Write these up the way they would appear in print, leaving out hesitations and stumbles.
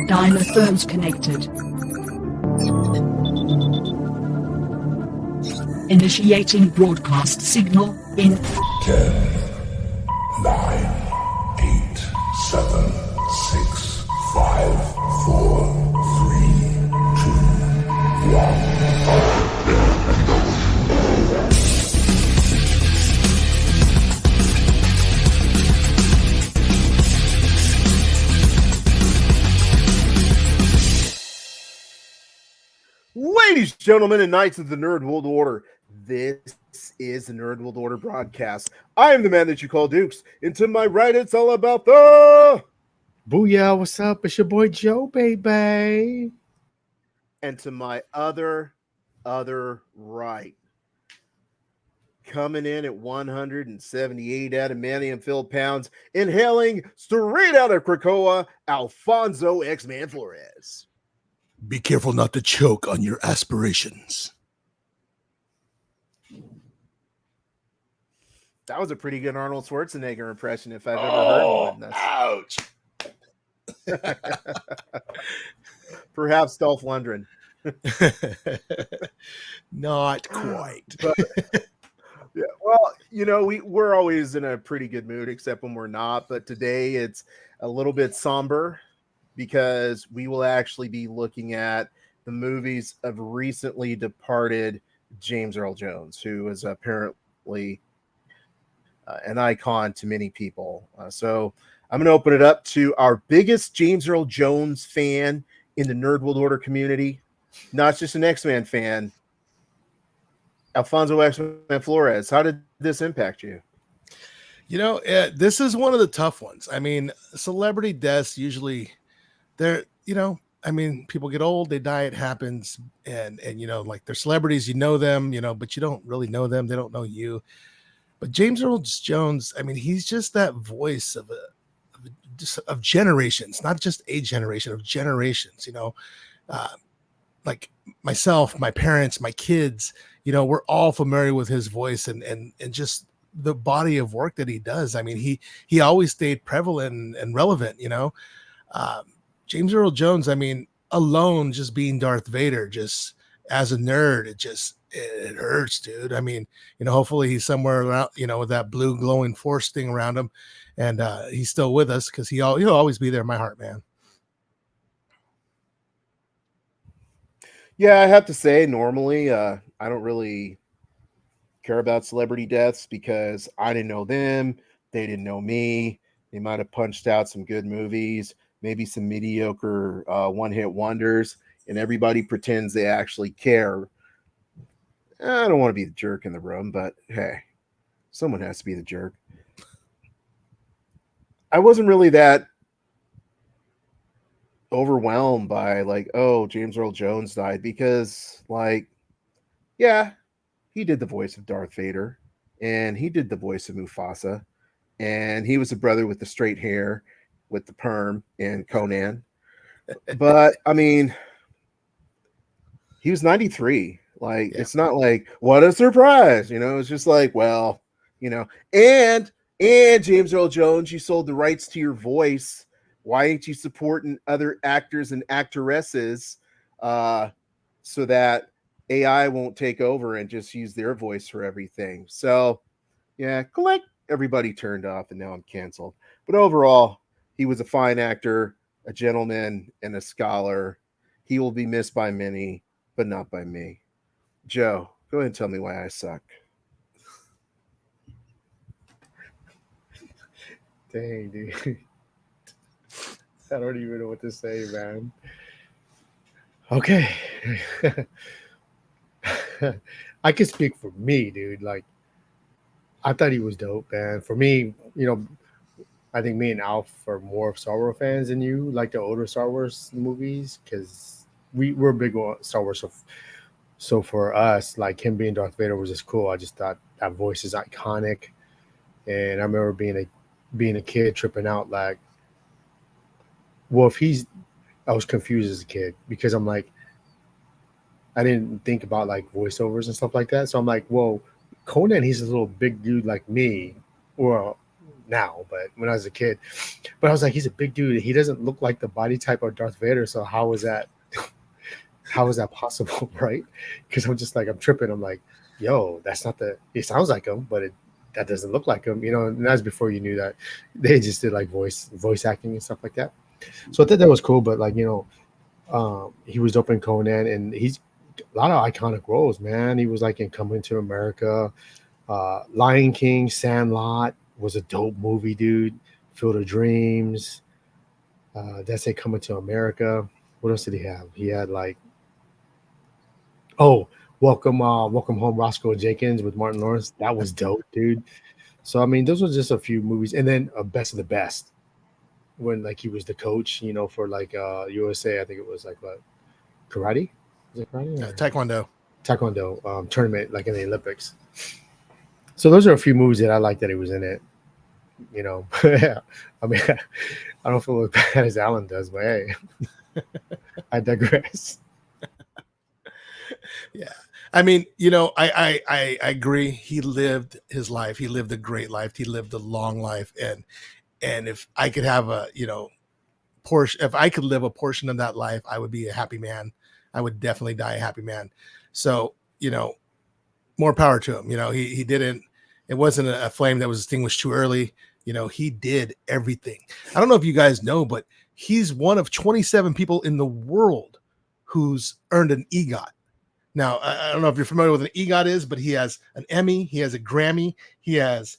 Dynaphones connected. Initiating broadcast signal in 10, 9, 8, 7, 6, 5, 4, 3, 2, 1. Ladies, gentlemen, and knights of the Nerd World Order, this is the Nerd World Order broadcast. I am the man that you call Dukes, and to my right, it's all about the... Booyah, what's up? It's your boy Joe, baby. And to my other right, coming in at 178 adamantium filled pounds, inhaling straight out of Krakoa, Alfonso X-Man Flores. Be careful not to choke on your aspirations. That was a pretty good Arnold Schwarzenegger impression if I've ever heard one. Ouch. Perhaps Dolph Lundgren. Not quite. But, yeah, well, you know, we're always in a pretty good mood, except when we're not. But today it's a little bit somber because we will actually be looking at the movies of recently departed James Earl Jones, who is apparently an icon to many people. So I'm going to open it up to our biggest James Earl Jones fan in the Nerd World Order community, not just an X-Men fan, Alfonso X-Man Flores. How did this impact you? You know, this is one of the tough ones. I mean, celebrity deaths usually, they're, you know, I mean, people get old, they die, it happens. And you know, like they're celebrities, you know them, you know, but you don't really know them. They don't know you. But James Earl Jones, I mean, he's just that voice of generations, not just a generation, of generations, you know, like myself, my parents, my kids, you know, we're all familiar with his voice and just the body of work that he does. I mean, he always stayed prevalent and relevant, you know. James Earl Jones, I mean, alone just being Darth Vader, just as a nerd, it hurts, dude. I mean, you know, hopefully he's somewhere around, you know, with that blue glowing force thing around him, and he's still with us because he'll always be there in my heart, man. Yeah, I have to say, normally, I don't really care about celebrity deaths because I didn't know them, they didn't know me. They might have punched out some good movies, maybe some mediocre one-hit wonders, and everybody pretends they actually care. I don't want to be the jerk in the room, but hey, someone has to be the jerk. I wasn't really that overwhelmed by like, oh, James Earl Jones died because, like, yeah, he did the voice of Darth Vader and he did the voice of Mufasa and he was a brother with the straight hair with the perm in Conan. But I mean, he was 93. Like, yeah. It's not like, what a surprise, you know. It's just like, well, you know, and James Earl Jones, you sold the rights to your voice. Why ain't you supporting other actors and actresses so that AI won't take over and just use their voice for everything? So yeah, click, everybody turned off and now I'm canceled. But overall, he was a fine actor, a gentleman, and a scholar. He will be missed by many, but not by me. Joe, go ahead and tell me why I suck. Dang, dude. I don't even know what to say, man. Okay. I can speak for me, dude. Like, I thought he was dope, man. For me, you know, I think me and Alf are more Star Wars fans than you, like the older Star Wars movies, because we're big Star Wars. So for us, like him being Darth Vader was just cool. I just thought that voice is iconic. And I remember being a kid tripping out like, well, I was confused as a kid because I'm like, I didn't think about like voiceovers and stuff like that. So I'm like, well, Conan, he's a little big dude like me, or now, but when I was a kid. But I was like, he's a big dude. He doesn't look like the body type of Darth Vader. So how is that? How is that possible, right? Because I'm just like, I'm tripping. I'm like, yo, that's not the. It sounds like him, but that doesn't look like him. And that's before you knew that they just did like voice acting and stuff like that. So I thought that was cool. But like he was dope in Conan, and he's a lot of iconic roles, man. He was like in Coming to America, Lion King, Sandlot was a dope movie, dude. Field of Dreams, that's it. Coming to America. What else did he have? He had like, oh, Welcome Home, Roscoe Jenkins with Martin Lawrence. That was dope, dude. So I mean, those were just a few movies, and then Best of the Best when like he was the coach, for like USA. I think it was like what, karate. Is it karate? Taekwondo tournament, like in the Olympics. So those are a few movies that I like that he was in it. Yeah. I mean, I don't feel as bad as Alan does, but hey, I digress. Yeah. I mean, I agree. He lived his life. He lived a great life. He lived a long life. And if I could have if I could live a portion of that life, I would be a happy man. I would definitely die a happy man. So, more power to him. He didn't, it wasn't a flame that was extinguished too early. He did everything. I don't know if you guys know, but he's one of 27 people in the world who's earned an EGOT. Now, I don't know if you're familiar with what an EGOT is, but he has an Emmy, he has a Grammy, he has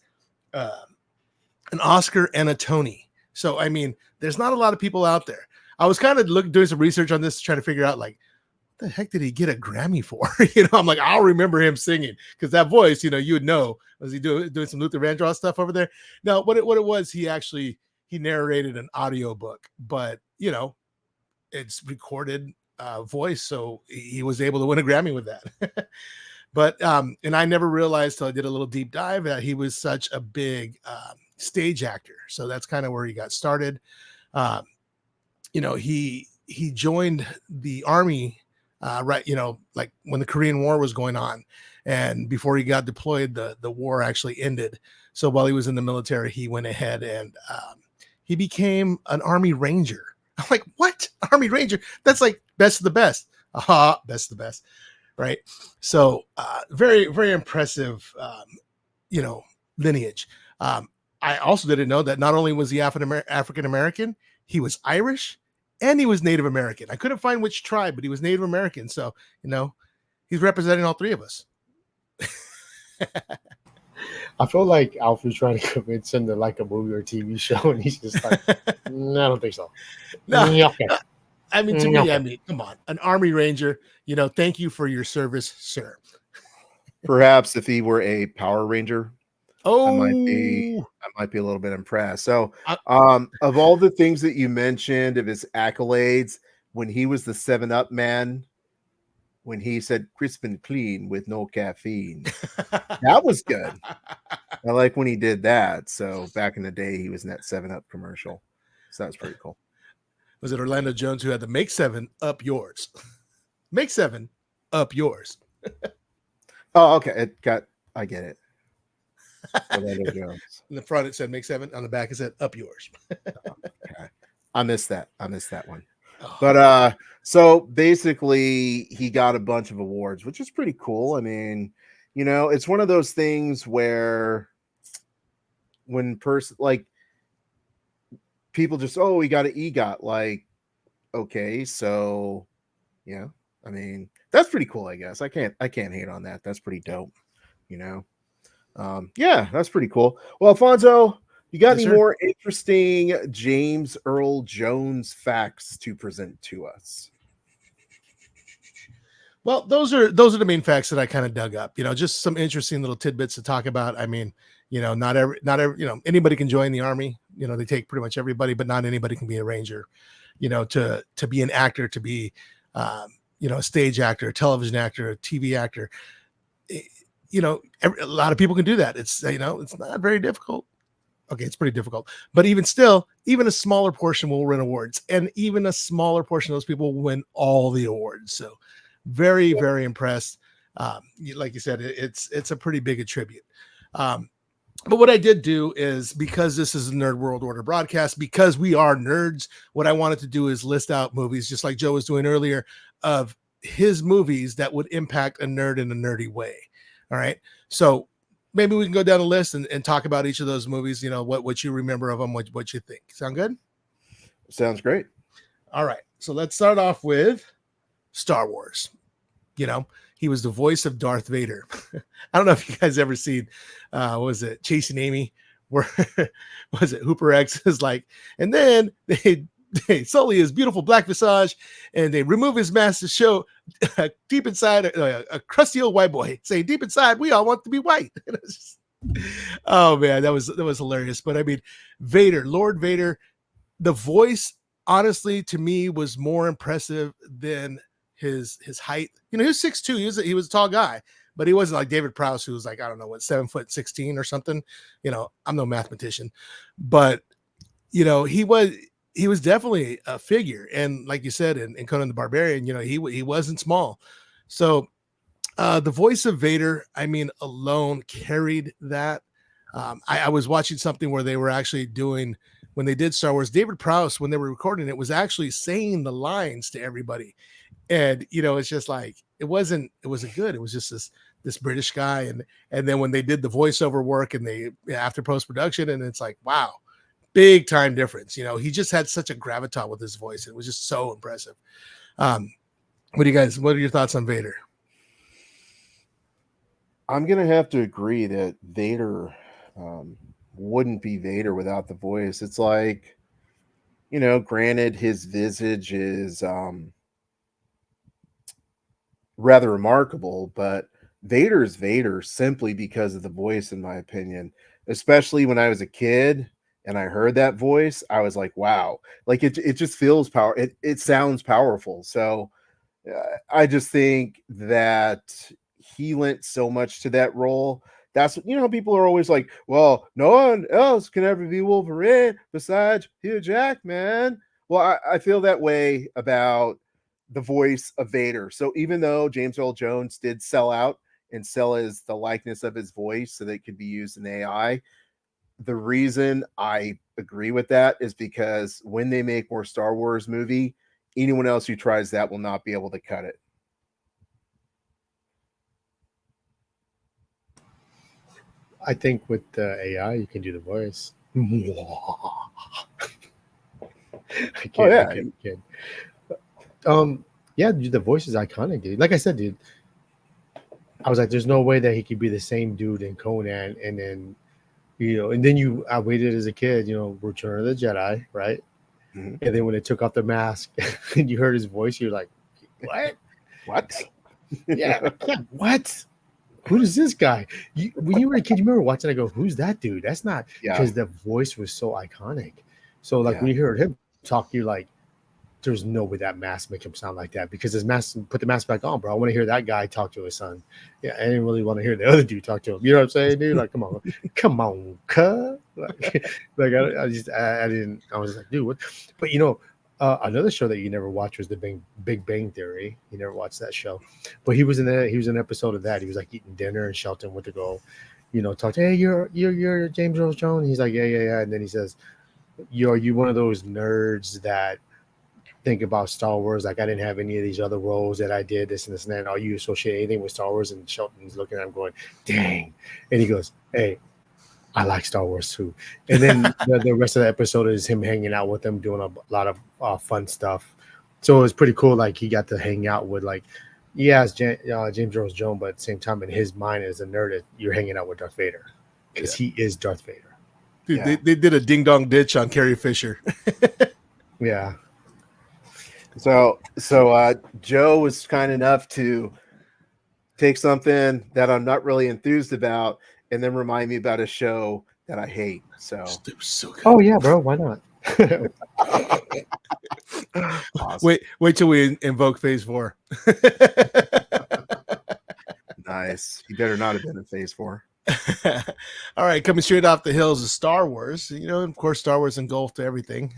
an Oscar and a Tony. So, I mean, there's not a lot of people out there. I was kind of doing some research on this, trying to figure out like, the heck did he get a Grammy for? I'm like, I'll remember him singing because that voice, you would know. Was he doing some Luther Vandross stuff over there? No, what it was, he narrated an audiobook, but it's recorded voice, so he was able to win a Grammy with that. But and I never realized till I did a little deep dive that he was such a big stage actor. So that's kind of where he got started. He joined the army. Right, like when the Korean War was going on, and before he got deployed, the war actually ended. So while he was in the military, he went ahead and he became an Army Ranger. I'm like, what? Army Ranger? That's like best of the best. Best of the best, right? So very, very impressive, lineage. I also didn't know that not only was he African American, he was Irish. And he was Native American. I couldn't find which tribe, but he was Native American. So, he's representing all three of us. I feel like Alfred's trying to convince him to like a movie or TV show, and he's just like, no, I don't think so. No, okay. I mean, to me, come on, an Army Ranger. Thank you for your service, sir. Perhaps if he were a Power Ranger, I might be a little bit impressed. So, of all the things that you mentioned of his accolades, when he was the 7-Up man, when he said crisp and clean with no caffeine, that was good. I like when he did that. So back in the day, he was in that 7-Up commercial. So that was pretty cool. Was it Orlando Jones who had to make 7 up yours? Make 7 up yours. Oh, okay. I get it. Orlando Jones. In the front it said make 7. On the back it said up yours. Okay. I missed that one. But so basically he got a bunch of awards, which is pretty cool. I mean, it's one of those things where when people just, he got an EGOT, like, okay, so yeah, I mean, that's pretty cool, I guess. I can't hate on that. That's pretty dope, yeah, that's pretty cool. Well, Alfonso, you got any more interesting James Earl Jones facts to present to us? Well, those are the main facts that I kind of dug up. Just some interesting little tidbits to talk about. I mean, not every anybody can join the army. They take pretty much everybody, but not anybody can be a ranger. To be an actor, to be a stage actor, a television actor, a TV actor. A lot of people can do that. It's it's not very difficult. Okay, it's pretty difficult, but even still, even a smaller portion will win awards, and even a smaller portion of those people will win all the awards. So, very, very impressed. Like you said, it's a pretty big attribute. But what I did do is, because this is a Nerd World Order broadcast, because we are nerds, what I wanted to do is list out movies, just like Joe was doing earlier, of his movies that would impact a nerd in a nerdy way. All right. So maybe we can go down the list and talk about each of those movies, what you remember of them, what you think. Sound good? Sounds great. All right. So let's start off with Star Wars. He was the voice of Darth Vader. I don't know if you guys ever seen, what was it, Chasing Amy, where was it Hooper X is like, and then they sully his beautiful black visage and they remove his mask to show deep inside a crusty old white boy saying, deep inside, we all want to be white. Oh man, that was hilarious. But I mean, Vader, Lord Vader, the voice, honestly, to me was more impressive than his height. He was 6'2". He was a tall guy, but he wasn't like David Prowse, who was like, I don't know what, 7'16" or something. I'm no mathematician, but he was definitely a figure. And like you said, in Conan the Barbarian, he wasn't small. So the voice of Vader, I mean, alone carried that. I was watching something where they were actually doing, when they did Star Wars, David Prowse, when they were recording it, was actually saying the lines to everybody. And it's just like, it wasn't good. It was just this British guy. And then when they did the voiceover work and they, after post-production, and it's like, wow, big time difference. He just had such a gravitas with his voice. It was just so impressive. What are your thoughts on Vader? I'm gonna have to agree that Vader wouldn't be Vader without the voice. It's like, granted, his visage is rather remarkable, but Vader's Vader simply because of the voice, in my opinion. Especially when I was a kid and I heard that voice, I was like, wow, like it just feels power. It sounds powerful. So I just think that he lent so much to that role. That's people are always like, well, no one else can ever be Wolverine besides Hugh Jackman. Well, I feel that way about the voice of Vader. So even though James Earl Jones did sell out and sell as the likeness of his voice so that it could be used in AI, the reason I agree with that is because when they make more Star Wars movie, anyone else who tries that will not be able to cut it. I think with the AI, you can do the voice. I can't. Yeah, dude, the voice is iconic, dude. Like I said, dude, I was like, there's no way that he could be the same dude in Conan, and then I waited as a kid, Return of the Jedi, right? Mm-hmm. And then when they took off the mask and you heard his voice, you're like, what? Yeah, what? Who is this guy? When you were a kid, you remember watching? I go, who's that dude? That's not, because the voice was so iconic. So like when you heard him talk, you're like, there's no way that mask make him sound like that, because his mask, put the mask back on, bro. I want to hear that guy talk to his son. Yeah, I didn't really want to hear the other dude talk to him. You know what I'm saying, dude? Like, come on, cuz. Like I didn't. I was like, dude, what? But another show that you never watched was the Big Bang Theory. You never watched that show, but he was in an episode of that. He was like eating dinner, and Shelton went to go, talk to, hey, you're James Earl Jones. He's like, yeah, and then he says, are you one of those nerds that think about Star Wars? Like, I didn't have any of these other roles that I did, this and this and that. Are you associate anything with Star Wars? And Shelton's looking at him going, dang. And he goes, hey, I like Star Wars too. And then the rest of the episode is him hanging out with them, doing a lot of fun stuff. So it was pretty cool. Like, he got to hang out with, like, it's James Earl Jones, but at the same time, in his mind as a nerd, you're hanging out with Darth Vader, because he is Darth Vader. Dude, they did a ding dong ditch on Carrie Fisher. Yeah. So Joe was kind enough to take something that I'm not really enthused about and then remind me about a show that I hate. So good. Oh yeah, bro, why not? Awesome. Wait till we invoke Phase 4. Nice. You better not have been in Phase 4. All right, coming straight off the hills of Star Wars. Of course, Star Wars engulfed everything.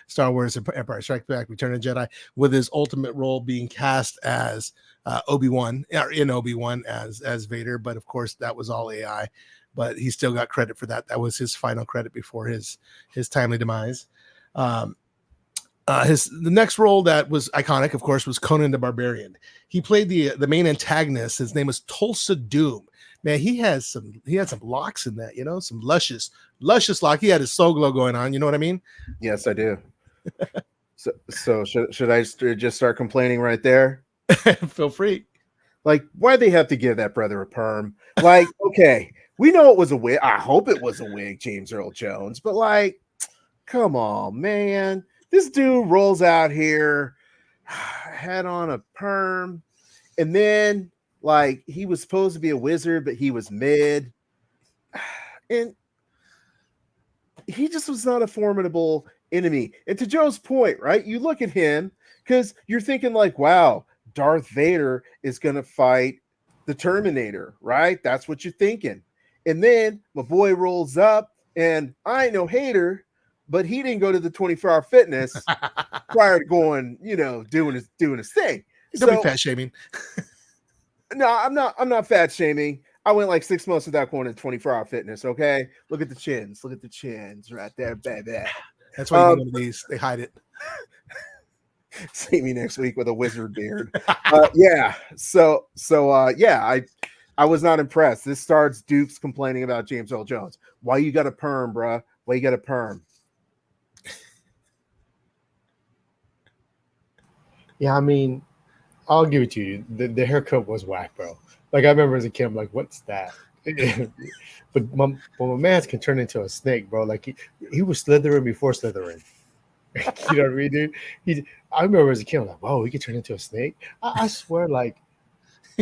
Star Wars, Empire Strikes Back, Return of the Jedi, with his ultimate role being cast as Obi-Wan, or in Obi-Wan as Vader. But of course, that was all AI. but he still got credit for that. That was his final credit before his timely demise. The next role that was iconic, of course, was Conan the Barbarian. He played the main antagonist. His name was Tulsa Doom. Man, he had some locks in that, some luscious lock. He had his soul glow going on. You know what I mean? Yes, I do. So should I just start complaining right there? Feel free. Like, why'd they have to give that brother a perm? Like, okay, we know it was a wig. I hope it was a wig, James Earl Jones, but like, come on, man. This dude rolls out here, had on a perm, and then like he was supposed to be a wizard, but he was mid. And he just was not a formidable enemy. And to Joe's point, right? You look at him because you're thinking like, wow, Darth Vader is going to fight the Terminator, right? That's what you're thinking. And then my boy rolls up, and I ain't no hater, but he didn't go to the 24-hour fitness prior to going, doing his thing. Don't be fat shaming. No, I'm not fat shaming. I went like 6 months without going to 24-hour fitness. Okay, look at the chins. Look at the chins right there, baby. That's why you get one of these. They hide it. See me next week with a wizard beard. Yeah. So yeah, I was not impressed. This starts Dukes complaining about James Earl Jones. Why you got a perm, bruh? Why you got a perm? Yeah, I mean, I'll give it to you. The haircut was whack, bro. Like I remember as a kid, I'm like, what's that? but my man's can turn into a snake, bro. Like he was Slytherin before Slytherin. You know what I mean, dude? I remember as a kid, I'm like, whoa, he could turn into a snake. I swear, like,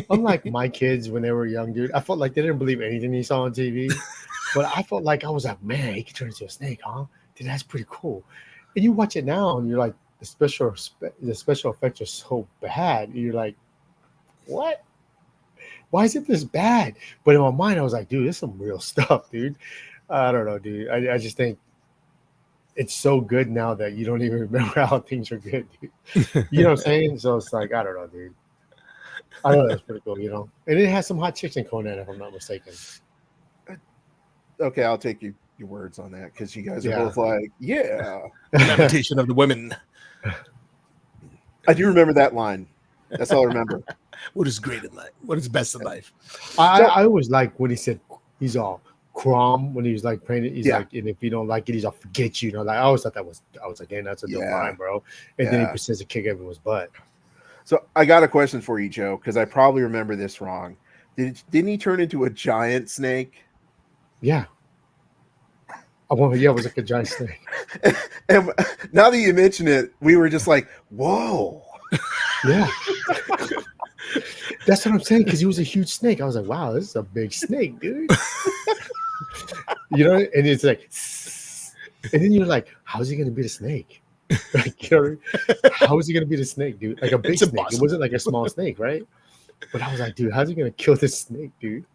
unlike my kids when they were young, dude, I felt like they didn't believe anything he saw on TV. But I felt like I was like, man, he could turn into a snake, huh? Dude, that's pretty cool. And you watch it now, and you're like, the special effects are so bad. You're like, what? Why is it this bad? But in my mind, I was like, dude, this is some real stuff, dude. I don't know, dude. I just think it's so good now that you don't even remember how things are good, dude. You know what I'm saying? So it's like, I don't know, dude. I know that's pretty cool, And it has some hot chicks in Conan, if I'm not mistaken. Okay, I'll take your words on that because you guys are both like, yeah. Lamentation of the women. I do remember that line. That's all I remember. What is great in life? What is best in life? I always like when he said he's all crom when he was like praying. He's like, and if you don't like it, he's all forget you. Like I always thought I was like, damn, that's a dope line, bro. And then he proceeds to kick everyone's butt. So I got a question for you, Joe, because I probably remember this wrong. Didn't he turn into a giant snake? Yeah. It was like a giant snake. And now that you mention it, we were just like, whoa. Yeah. That's what I'm saying, because he was a huge snake. I was like, wow, this is a big snake, dude. And it's like, and then you're like, how's he going to beat a snake? Like, how is he going to beat a snake, dude? Like a big snake. Impossible. It wasn't like a small snake, right? But I was like, dude, how's he going to kill this snake, dude?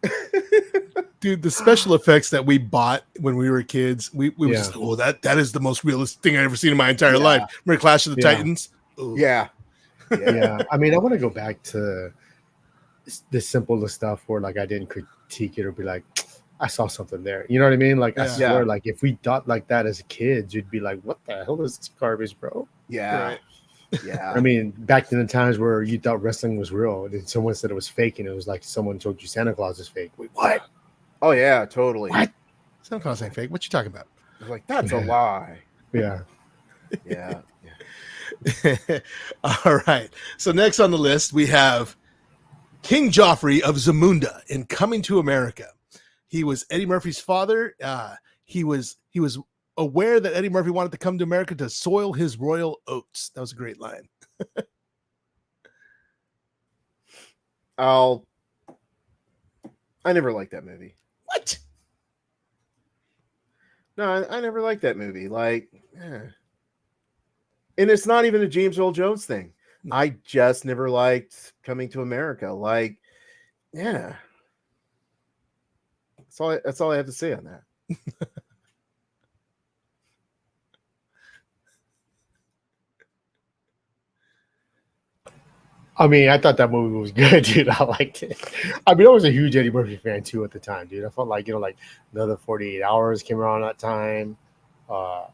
Dude, the special effects that we bought when we were kids, we were just like, oh, that is the most realistic thing I've ever seen in my entire life. Remember Clash of the Titans? Ooh. Yeah. I mean, I want to go back to the simple stuff where like I didn't critique it or be like, I saw something there. You know what I mean? Like I swear, like if we thought like that as kids, you'd be like, what the hell is this garbage, bro? Yeah. Right. Yeah. I mean, back in the times where you thought wrestling was real, and someone said it was fake, and it was like someone told you Santa Claus is fake. Wait, what? Oh yeah, totally. What? Santa Claus ain't fake. What you talking about? I was like, that's a lie. Yeah. Yeah. All right. So next on the list, we have King Joffrey of Zamunda in Coming to America. He was Eddie Murphy's father. He was aware that Eddie Murphy wanted to come to America to soil his royal oats. That was a great line. I never liked that movie. What? No, I never liked that movie. Like, and it's not even a James Earl Jones thing. I just never liked Coming to America. Like, yeah. That's all I have to say on that. I mean, I thought that movie was good, dude. I liked it. I mean, I was a huge Eddie Murphy fan too at the time, dude. I felt like like another 48 Hours came around that time, uh,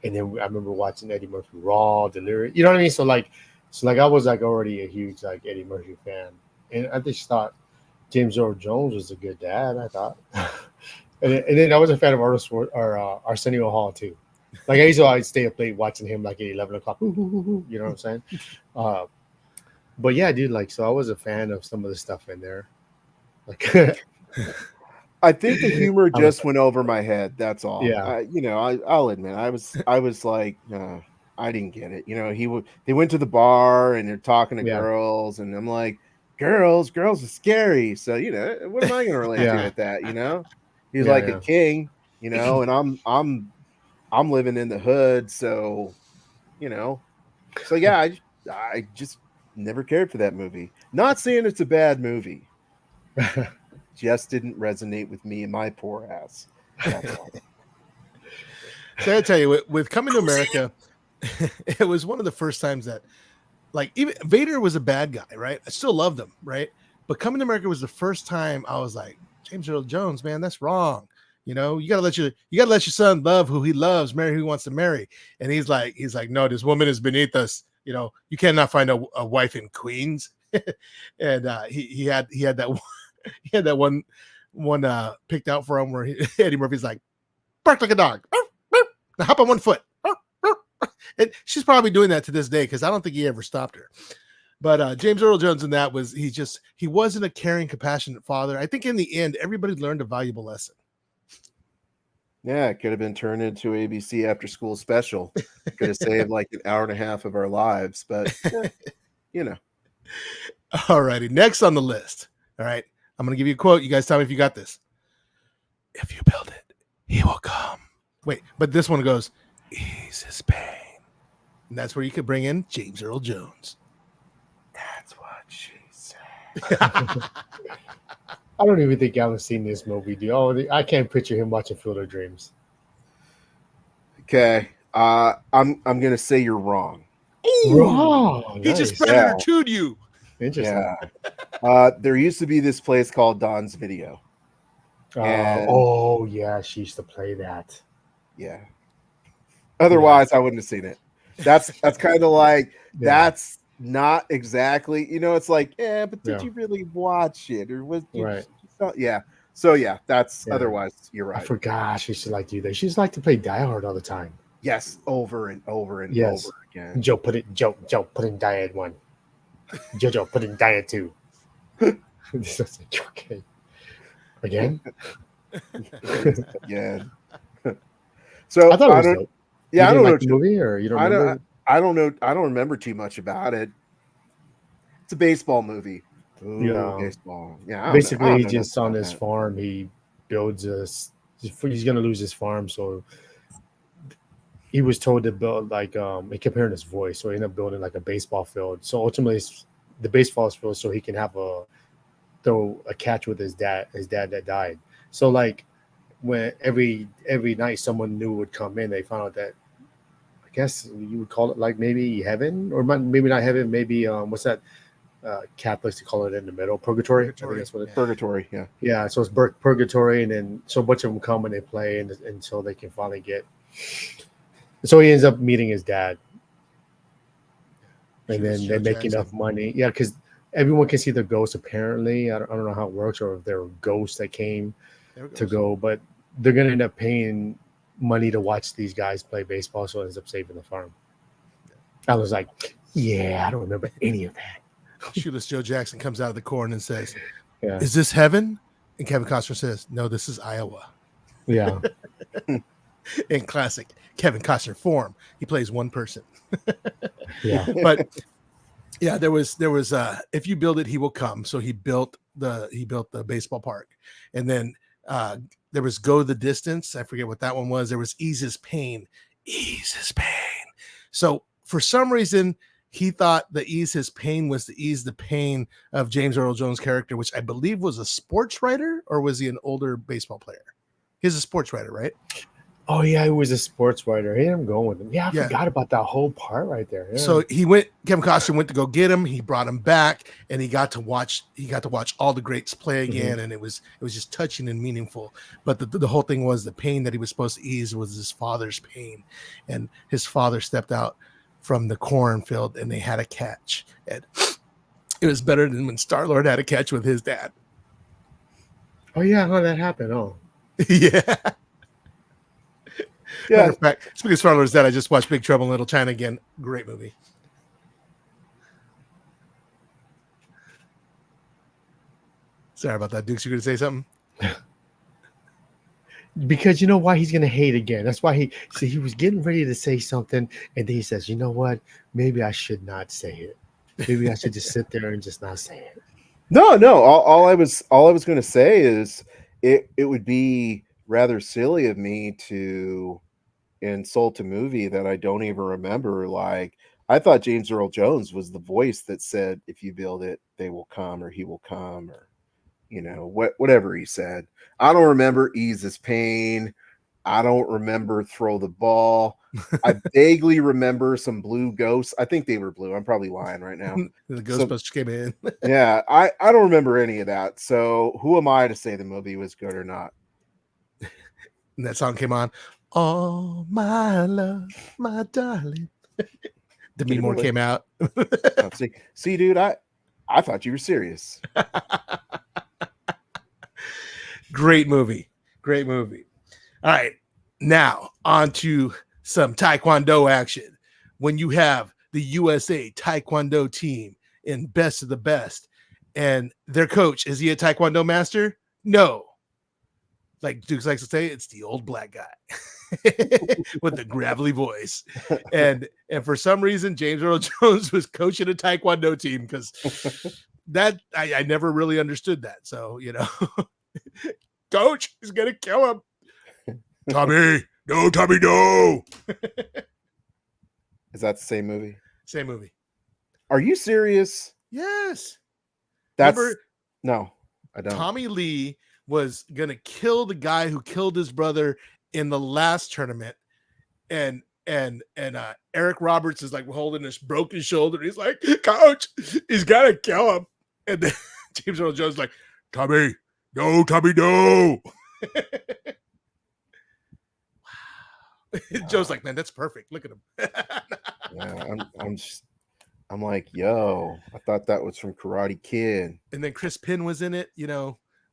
and then I remember watching Eddie Murphy Raw, Delirious. You know what I mean? So I was like already a huge like Eddie Murphy fan, and I just thought James Earl Jones was a good dad. I thought, and then I was a fan of Arsenio Hall too. Like I used to always stay up late watching him like at 11 o'clock. You know what I'm saying? Uh, but yeah, dude, like so I was a fan of some of the stuff in there. Like I think the humor I was just went over my head. That's all. yeah. I'll admit, I was like, I didn't get it. They went to the bar and they're talking to Yeah. girls, and I'm like, girls are scary. So what am I going to relate to Yeah. at that? He's Yeah, like a yeah. king, and I'm living in the hood, so so yeah, I just never cared for that movie. Not saying it's a bad movie, just didn't resonate with me and my poor ass. That's all. So I tell you, with Coming to America, it was one of the first times that, like, even Vader was a bad guy, right? I still loved him, right? But Coming to America was the first time I was like, James Earl Jones, man, that's wrong. You gotta let your son love who he loves, marry who he wants to marry. And he's like, no, this woman is beneath us. You cannot find a wife in Queens. And he had that one, he had that one picked out for him where Eddie Murphy's like, bark like a dog. Now hop on one foot. And she's probably doing that to this day because I don't think he ever stopped her. But James Earl Jones in that he wasn't a caring, compassionate father. I think in the end, everybody learned a valuable lesson. Yeah, it could have been turned into ABC after school special. Could have saved like an hour and a half of our lives, but All righty. Next on the list. All right. I'm going to give you a quote. You guys tell me if you got this. If you build it, he will come. Wait, but this one goes, ease his pain. And that's where you could bring in James Earl Jones. that's what she said. I don't even think I've seen this movie, dude. Oh, I can't picture him watching Field of Dreams. Okay, I'm gonna say you're wrong. Wrong. He just Nice. Predator 2'd you. Interesting. Yeah. There used to be this place called Don's Video. And- oh yeah, she used to play that. Yeah. Otherwise, I wouldn't have seen it. That's kind of like that's not exactly. It's like, but did you really watch it, or was you? Right. Yeah. So yeah, that's Yeah. otherwise. You're I right. forgot she used to like do that. She used to like to play Die Hard all the time. Yes, over and over and Yes. over again. Joe put in Diet 1. Jojo put in Diet 2. This is like, okay. Again? Yeah. So I thought it was dope. Yeah, You I didn't don't like the know. movie, or you don't remember? I don't know. I don't remember too much about it. It's a baseball movie. Ooh, Yeah. baseball. Yeah. I don't Basically, know he nothing just on about his that. farm, he builds he's gonna lose his farm, so he was told to build he kept hearing his voice, so he ended up building like a baseball field. So ultimately the baseball field so he can have throw a catch with his dad that died. So like when every night someone new would come in, they found out that I guess you would call it like maybe heaven, or maybe not heaven, maybe what's that Catholics to call it in the middle, purgatory. I think that's what it is. Purgatory. Yeah. Yeah, so it's purgatory, and then so a bunch of them come and they play, and so they can finally get. So he ends up meeting his dad, and then they make enough money. Yeah, because everyone can see the ghosts. Apparently, I don't know how it works, or if there were ghosts that came to go, but they're gonna end up paying money to watch these guys play baseball. So it ends up saving the farm. I was like, yeah, I don't remember any of that. Shoeless Joe Jackson comes out of the corn and says, Yeah, is this heaven? And Kevin Costner says, no, this is Iowa. yeah. In classic Kevin Costner form, he plays one person. Yeah. But yeah, there was if you build it, he will come. So he built the baseball park, and then there was Go the Distance. I forget what that one was. There was Ease His Pain. So for some reason, he thought the Ease His Pain was to ease the pain of James Earl Jones' character, which I believe was a sports writer, or was he an older baseball player? He's a sports writer, right? Oh yeah, he was a sports writer. Hey, I'm going with him. Yeah, I Yeah. forgot about that whole part right there. Yeah. So Kevin Costner went to go get him. He brought him back, and he got to watch all the greats play again, and it was just touching and meaningful. But the whole thing was the pain that he was supposed to ease was his father's pain, and his father stepped out from the cornfield, and they had a catch, and it was better than when Star-Lord had a catch with his dad. Oh yeah, how that happened? Oh Yeah. Yeah. Matter of fact, speaking of Star-Lord's dad, I just watched Big Trouble in Little China again. Great movie. Sorry about that, Dukes. You going to say something? because you know why he's gonna hate again. That's why he was getting ready to say something, and then he says, "You know what? Maybe I should not say it. Maybe I should just sit there and just not say it." No. All I was going to say is it would be rather silly of me to insult a movie that I don't even remember. Like, I thought James Earl Jones was the voice that said, "If you build it, they will come," or "He will come," or whatever he said. I don't remember "Ease His Pain." I don't remember "Throw the Ball." I vaguely remember some blue ghosts. I think they were blue. I'm probably lying right now. The Ghostbusters came in. Yeah, I don't remember any of that. So who am I to say the movie was good or not? And that song came on. Oh, my love, my darling. Demi Moore came out. Oh, see, dude, I thought you were serious. Great movie. Great movie. All right. Now on to some Taekwondo action. When you have the USA Taekwondo team in Best of the Best, and their coach, is he a Taekwondo master? No. Like Dukes likes to say, it's the old black guy with the gravelly voice. And for some reason, James Earl Jones was coaching a Taekwondo team because that I never really understood that. So, coach is gonna kill him. Tommy, no. Is that the same movie? Same movie. Are you serious? Yes. That's Remember, no, I don't. Tommy Lee was gonna kill the guy who killed his brother in the last tournament, and Eric Roberts is like holding this broken shoulder. He's like, "Coach, he's gotta kill him." And then James Earl Jones is like, Tommy, no. Joe's like, man, that's perfect. Look at him. Yeah, I'm like, yo, I thought that was from Karate Kid. And then Chris Penn was in it,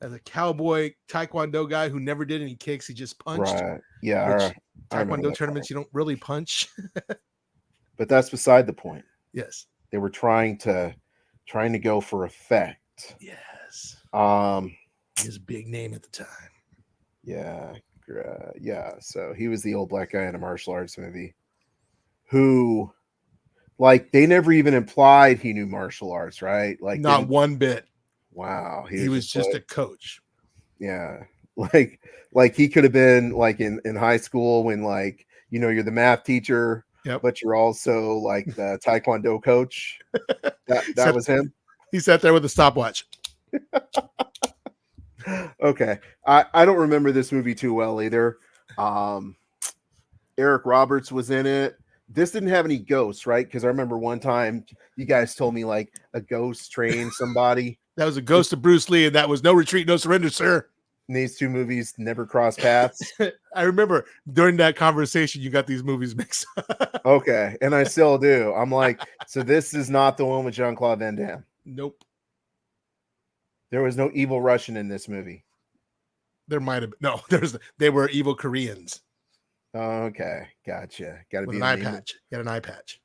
as a cowboy Taekwondo guy who never did any kicks. He just punched. Right. Yeah. Which I remember Taekwondo that tournaments, part. you don't really punch. But that's beside the point. Yes. They were trying to go for effect. Yes. His big name at the time. Yeah. Yeah. So he was the old black guy in a martial arts movie who, like, they never even implied he knew martial arts, right? Like, not one bit. Wow. He was just a coach. Yeah. Like he could have been like in high school when, like, you're the math teacher, yep, but you're also like the Taekwondo coach. That was him. He sat there with a stopwatch. Okay. I don't remember this movie too well either. Eric Roberts was in it. This didn't have any ghosts, right? Because I remember one time you guys told me like a ghost trained somebody. That was a ghost of Bruce Lee, and that was No Retreat, No Surrender, sir. And these two movies never crossed paths. I remember during that conversation, you got these movies mixed up. Okay. And I still do. I'm like, so this is not the one with Jean-Claude Van Damme. Nope. There was no evil Russian in this movie. There might have been. No, they were evil Koreans. Okay. Gotcha. Got to be an eye patch. Got an eye patch.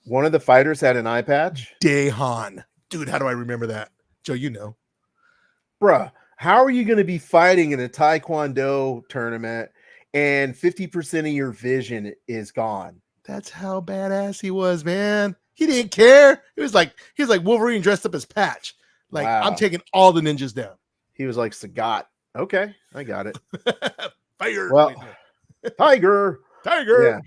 One of the fighters had an eye patch? Daehan. Dude, how do I remember that? Joe, you know. Bruh, how are you going to be fighting in a Taekwondo tournament and 50% of your vision is gone? That's how badass he was, man. He didn't care. He was like Wolverine dressed up as Patch. Like, wow. I'm taking all the ninjas down. He was like Sagat. Okay, I got it. Fire. Well, Tiger. Yeah.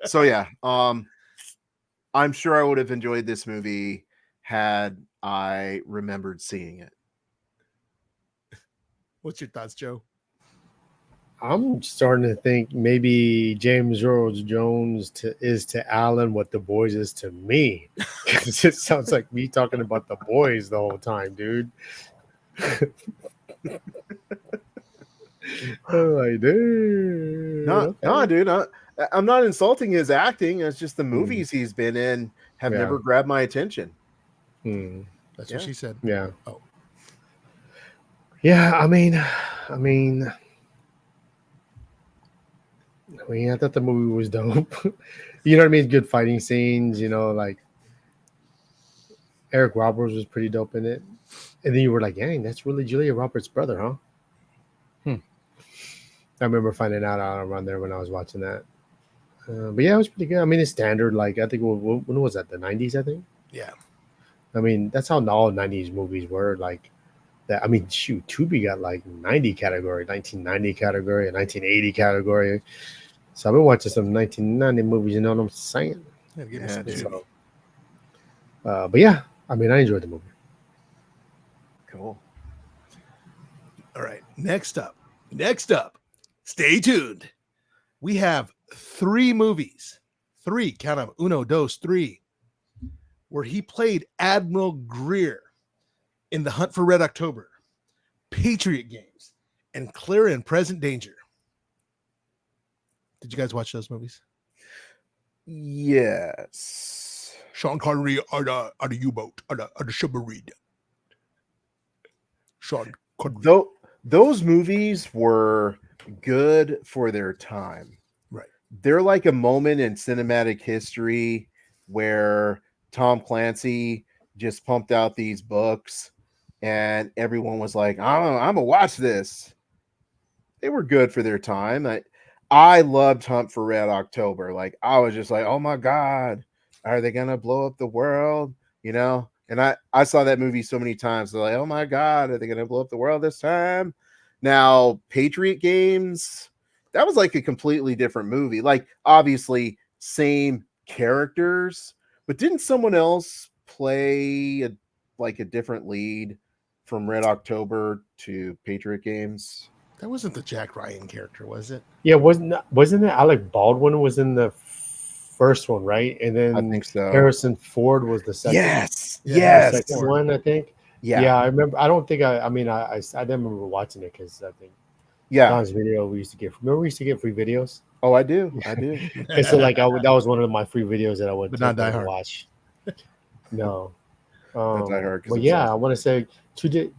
So yeah, I'm sure I would have enjoyed this movie had I remembered seeing it. What's your thoughts, Joe? I'm starting to think maybe James Earl Jones is to Alan what the boys is to me. Because it sounds like me talking about the boys the whole time, dude. I'm like, dude. Not, Okay. dude. I'm not insulting his acting. It's just the Mm, movies he's been in have yeah. never grabbed my attention. Mm, That's Yeah. what she said. yeah. Oh, Yeah. I thought the movie was dope. You know what I mean? Good fighting scenes, like Eric Roberts was pretty dope in it. And then you were like, dang, that's really Julia Roberts' brother, huh? I remember finding out around there when I was watching that. But yeah, it was pretty good. I mean, it's standard. Like, I think, when was that? The 90s, I think? yeah. I mean, that's how all 90s movies were. Like, that. I mean, shoot, Tubi got like 90 category, 1990 category, and 1980 category. So I've been watching some 1990 movies, you know what I'm saying? Gotta give me Yeah, some dude. Tubi. So, but yeah, I mean, I enjoyed the movie. Cool. All right. Next up. Stay tuned. We have 3 movies. 3, count them. Uno, dos, 3. Where he played Admiral Greer in The Hunt for Red October, Patriot Games, and Clear and Present Danger. Did you guys watch those movies? Yes. Sean Connery on the U-boat, on the submarine. Sean Connery. Though those movies were good for their time. Right. They're like a moment in cinematic history where Tom Clancy just pumped out these books and everyone was like, I'm gonna watch this. They were good for their time. I loved Hunt for Red October. Like, I was just like, oh my God, are they gonna blow up the world? And I saw that movie so many times. They're like, oh my God, are they gonna blow up the world this time? Now, Patriot Games, that was like a completely different movie. Like, obviously, same characters, but didn't someone else play a different lead from Red October to Patriot Games? That wasn't the Jack Ryan character, was it? Yeah, wasn't it Alec Baldwin was in the first one, right? And I then think so. Harrison Ford was the second. Yes. Yeah, Yes. The second one, I think. Yeah. Yeah, I remember. I don't think I mean, I didn't remember watching it because I think Yeah. Don's video we used to get. Remember we used to get free videos. Oh, I do. I do. And so like that was one of my free videos that I would But not Die take and Hard. watch. No. Not Die Hard, 'cause But it's yeah, awesome. I want to say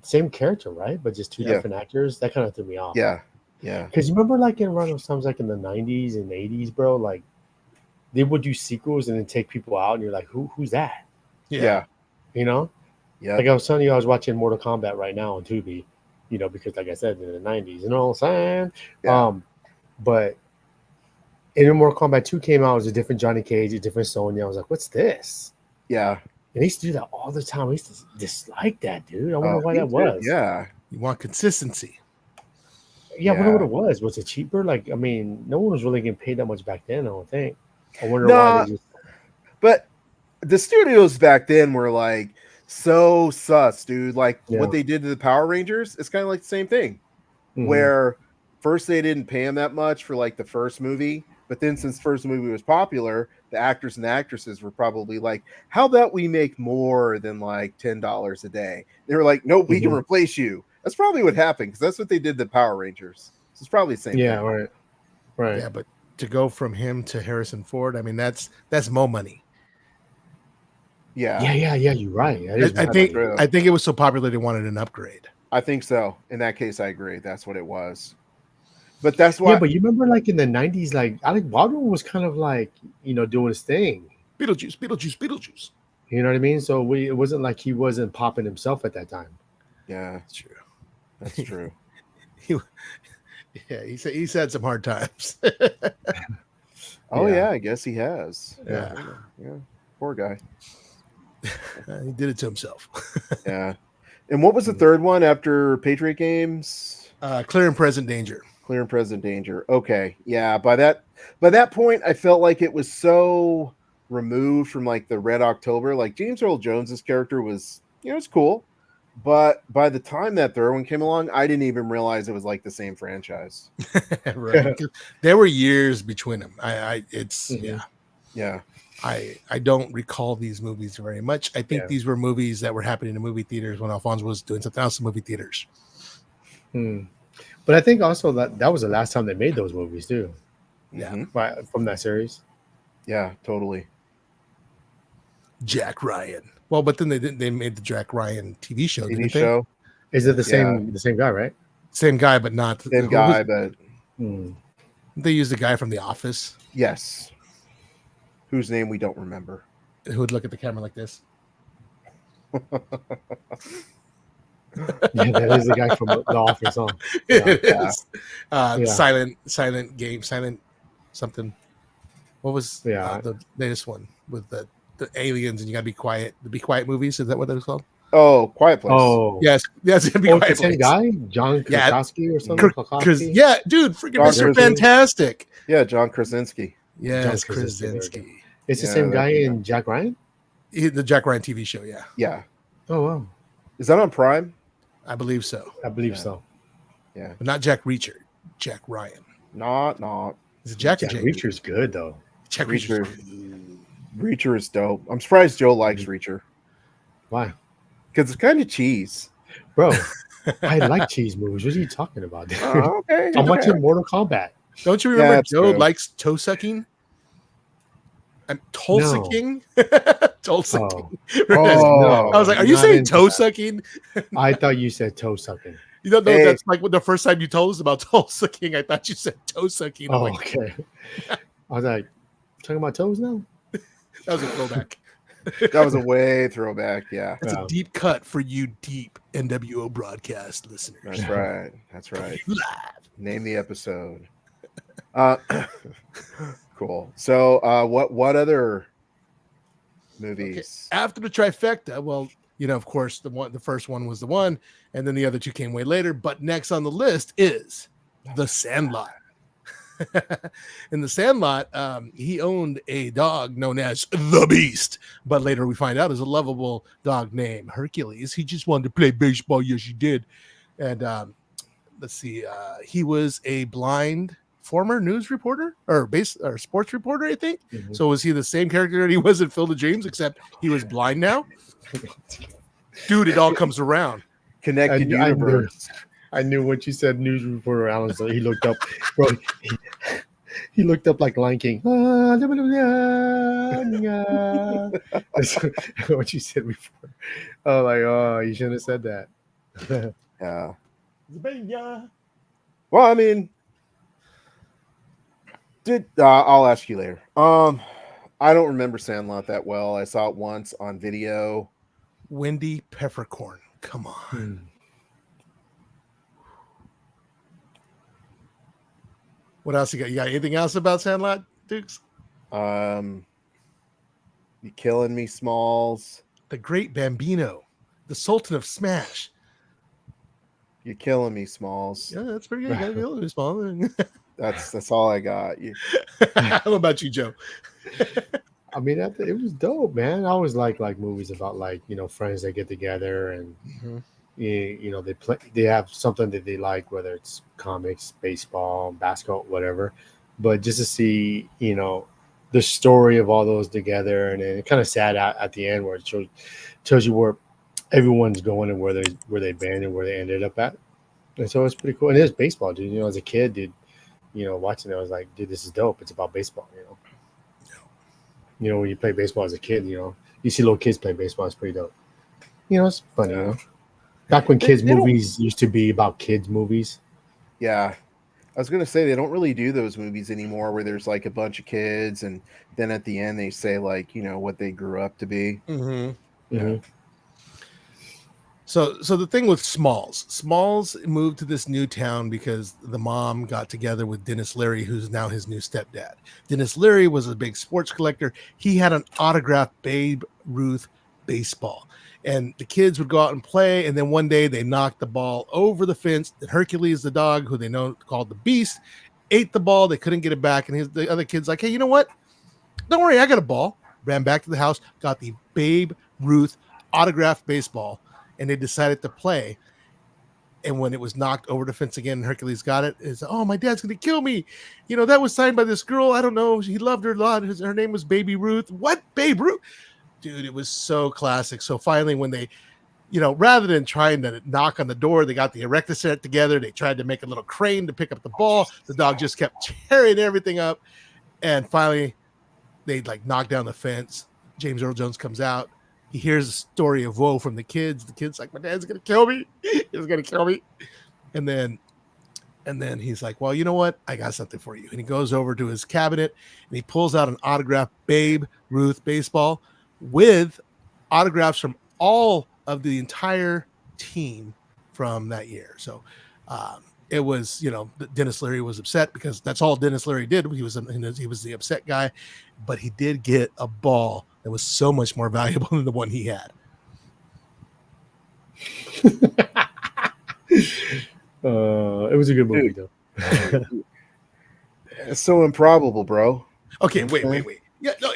same character, right? But just two Yeah. different actors. That kind of threw me off. Yeah. Yeah. Because you remember, like in random times, like in the '90s and '80s, bro, like they would do sequels and then take people out, and you're like, who's that? Yeah. You know? Yeah. Like I was telling you, I was watching Mortal Kombat right now on Tubi. Because like I said, in the '90s, you know what I'm saying? Yeah. But and Mortal Kombat 2 came out, it was a different Johnny Cage, a different Sonya. I was like, what's this? Yeah. And they used to do that all the time. I used to dislike that, dude. I wonder why Me that too. was. Yeah. You want consistency. Yeah, I wonder Yeah. what it was. Was it cheaper? Like, I mean, no one was really getting paid that much back then, I don't think. I wonder No. why they just. But the studios back then were like so sus, dude. Like Yeah. what they did to the Power Rangers, it's kind of like the same thing. Mhm. Where first they didn't pay them that much for like the first movie, but then since the first movie was popular, the actors and actresses were probably like, how about we make more than like $10 a day? They were like, nope, we can Mhm. replace you. That's probably what happened, because that's what they did to Power Rangers. So it's probably the same Yeah, thing. right. Yeah, but to go from him to Harrison Ford, I mean that's Mo money. Yeah. Yeah, you're right. That is I more think money. true. I think it was so popular they wanted an upgrade. I think so. In that case, I agree. That's what it was. But that's why. Yeah, but you remember, like in the '90s, like Alec Baldwin was kind of like doing his thing. Beetlejuice. You know what I mean? So it wasn't like he wasn't popping himself at that time. Yeah, That's true. that's true. Yeah, he's had some hard times. Oh Yeah. yeah, I guess he has. Yeah. Yeah. Poor guy. He did it to himself. Yeah. And what was the third one after Patriot Games? Clear and Present Danger. Clear and Present Danger. Okay. Yeah. By that point, I felt like it was so removed from like the Red October. Like James Earl Jones's character was, it's cool. But by the time that third one came along, I didn't even realize it was like the same franchise. Right. 'Cause there were years between them. It's Mhm. Yeah. I don't recall these movies very much. I think Yeah. these were movies that were happening in movie theaters when Alfonso was doing something else in movie theaters. Hmm. But I think also that was the last time they made those movies too, Yeah. Mhm. from that series. Yeah, totally. Jack Ryan. Well, but then they made the Jack Ryan TV show, TV didn't they? show. Is it the Yeah. same guy, right? Same guy, but not Same who guy, but Hmm. they used the guy from The Office yes. Whose name we don't remember. who would look at the camera like this. Yeah, that is the guy from The Office, huh? Yeah. It is. Yeah. Silent game, silent something. What was Yeah. the latest one with the aliens and you gotta be quiet? The Be Quiet movies, is that what that was called? Oh, Quiet Place. Oh, Yes, Be it's Quiet the same Place. guy, John Yeah. Krasinski or something. Because Krasinski? yeah, dude, freaking John Mr. Krasinski. Fantastic. Yeah, John Krasinski. Yes, Krasinski, there we go. Krasinski. It's the Yeah, same guy that's the in Jack Ryan. The Jack Ryan TV show, yeah. Yeah. Oh wow, Is that on Prime? I believe so. I believe Yeah. so. Yeah. But not Jack Reacher. Jack Ryan. Not. Is it Jack or Jack Jake? Reacher's good though. Jack Reacher. Reacher. Reacher is dope. I'm surprised Joe likes Reacher Why, because it's kind of cheese. bro? I like cheese movies. What are you talking about, dude? Okay. I'm watching Mortal Kombat. Don't you remember that's Joe true. likes toe sucking? And Tulsa No. King? Tulsa Oh. King. Oh, I was like, are you not saying into toe that. sucking? I thought you said toe sucking. You don't know Hey. that's like what the first time you told us about Tulsa King. I thought you said toe sucking. I'm Oh, like, okay. I was like, talking about toes now. that was a throwback. that was a way throwback. Yeah, That's Yeah. a deep cut for you deep NWO broadcast listeners. that's right. That's right. Live. Name the episode. Cool. So, what other movies? After the trifecta, well, of course, the first one was the one, and then the other two came way later. But next on the list is The Sandlot. In The Sandlot, he owned a dog known as the Beast, but later we find out is a lovable dog named Hercules. He just wanted to play baseball. Yes, he did. And let's see, he was a blind former news reporter or sports reporter, I think. Mhm. So was he the same character that he was in Field of Dreams, except he was blind now? Dude, it all comes around. Connected I knew- universe. I knew when you said news reporter Alan, so he looked up, bro. He looked up like Lion King. That's what you said before. Oh, like, oh, you shouldn't have said that. Yeah. Well, I mean, I'll ask you later. I don't remember Sandlot that well. I saw it once on video. Wendy Peppercorn. Come on. Hmm. What else you got? You got anything else about Sandlot, Dukes? You killing me, Smalls. The Great Bambino, the Sultan of Smash. You're killing me, Smalls. Yeah, that's pretty good. You gotta be a little small. That's all I got. How about you, Joe? I mean, it was dope, man. I always like movies about friends that get together and they have something that they like, whether it's comics, baseball, basketball, whatever. But just to see the story of all those together, and then it kind of sad at the end where it tells you where everyone's going and where they've been and where they ended up at. And so it's pretty cool. And it is baseball, dude. As a kid, dude, watching it, I was like, dude, this is dope. It's about baseball, when you play baseball as a kid, you see little kids play baseball. It's pretty dope. It's funny, Back when kids movies used to be about kids movies. Yeah. I was going to say they don't really do those movies anymore where there's like a bunch of kids and then at the end they say like, what they grew up to be. Mm-hmm. Yeah. So the thing with Smalls moved to this new town because the mom got together with Dennis Leary, who's now his new stepdad. Dennis Leary was a big sports collector. He had an autographed Babe Ruth baseball. And the kids would go out and play, and then one day they knocked the ball over the fence. And Hercules, the dog, who they know called the Beast, ate the ball. They couldn't get it back. And the other kid's like, hey, you know what? Don't worry, I got a ball. Ran back to the house, got the Babe Ruth autographed baseball. and they decided to play. And when it was knocked over the fence again, and Hercules got it. It's, oh, my dad's gonna kill me. You know, that was signed by this girl. I don't know. He loved her a lot. Her name was Baby Ruth. What, Babe Ruth? Dude, it was so classic. So finally, when they, you know, rather than trying to knock on the door, they got the erector set together. They tried to make a little crane to pick up the ball. The dog just kept tearing everything up. And finally, they like knock down the fence. James Earl Jones comes out. He hears a story of woe from the kids. The kid's like, my dad's gonna kill me. He's gonna kill me. And then he's like, well, you know what? I got something for you. And he goes over to his cabinet and he pulls out an autographed Babe Ruth baseball with autographs from all of the entire team from that year. So it was, you know, Dennis Leary was upset because that's all Dennis Leary did. He was the upset guy, but he did get a ball that was so much more valuable than the one he had. It was a good movie, though. It's so improbable, bro. Okay, wait. Yeah, no,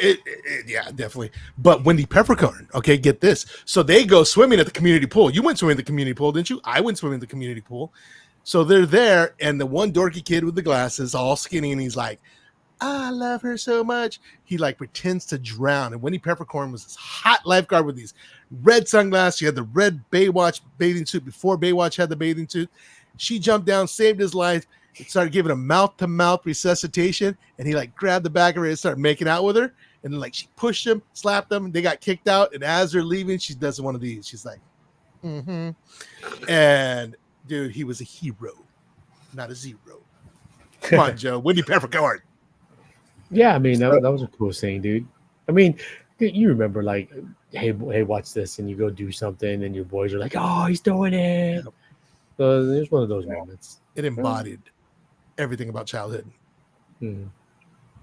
yeah, definitely. But Wendy Peppercorn, okay, get this. So they go swimming at the community pool. You went swimming at the community pool, didn't you? I went swimming at the community pool. So they're there, and the one dorky kid with the glasses, all skinny, and he's like, I love her so much. He like pretends to drown. And Wendy Peppercorn was this hot lifeguard with these red sunglasses. She had the red Baywatch bathing suit before Baywatch had the bathing suit. She jumped down, saved his life. It started giving him mouth-to-mouth resuscitation, and he like grabbed the back of her and started making out with her. And then like she pushed him, slapped them, they got kicked out. And as they're leaving, she does one of these. She's like, And dude, he was a hero, not a zero. Come on, Joe. Wendy Peppercorn. Yeah, I mean that was a cool scene, dude. I mean, you remember like, hey, watch this, and you go do something, and your boys are like, oh, he's doing it. So there's one of those moments. It embodied everything about childhood.